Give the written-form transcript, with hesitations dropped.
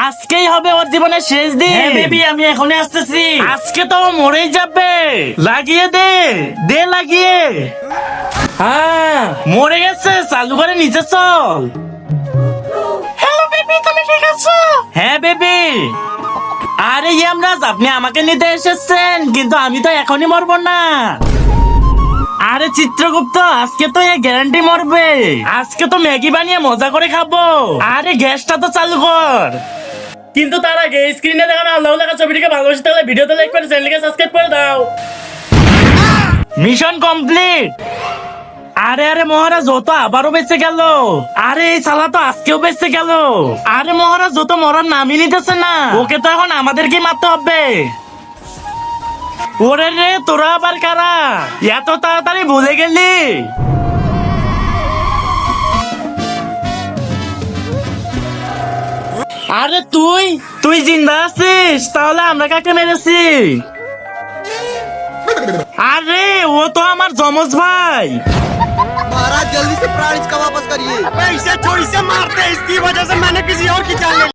আজকেই হবে ওর জীবনের শেষ দিন। হ্যাঁ বেবি, আমি এখনই আসতেছি। আজকে তো ও মরেই যাবে। লাগিয়ে দে, দে লাগিয়ে। হ্যাঁ মরে গেছে, চালু করে নিচে চল। হ্যালো বেবি, তুমি ঠিক আছো? হ্যাঁ বেবি। আরে ইয়ামরাজ, আপনি আমাকে নিতে এসেছেন, কিন্তু আমি তো এখনই মরবো না। আরে চিত্রগুপ্ত, আজকে তো এ গ্যারান্টি মরবে। আজকে তো ম্যাগি বানিয়ে মজা করে খাবো। আরে গ্যাসটা তো চালু কর। কিন্তু তার আগে স্ক্রিনে দেখানো আল্লাহ লেখা ছবিটিকে ভালোবাসে থাকলে ভিডিওতে লাইক করে চ্যানেলকে সাবস্ক্রাইব করে দাও। Mission complete. আরে আরে মহারাজ, ও তো আবারও বেঁচে গেল। আরে এই শালা তো আজকেও বেঁচে গেল। আরে মহারাজ, ও তো মরার নামই নিতেছে না। ওকে তো এখন আমাদেরকে মারতে হবে। ওরে রে, তোরা আবার কারা? এত তাড়াতাড়ি ভুলে গেলি? আরে তুই তুই জিন্দা আছিস? তাহলে আমরা কাকে মেরেছি? আরে ও তো আমার যমজ ভাই। महाराज जल्दी से प्राण इसका वापस करिए। इसे छोड़, इसे मारते हैं, इसकी वजह से मैंने किसी और की जान ले ली।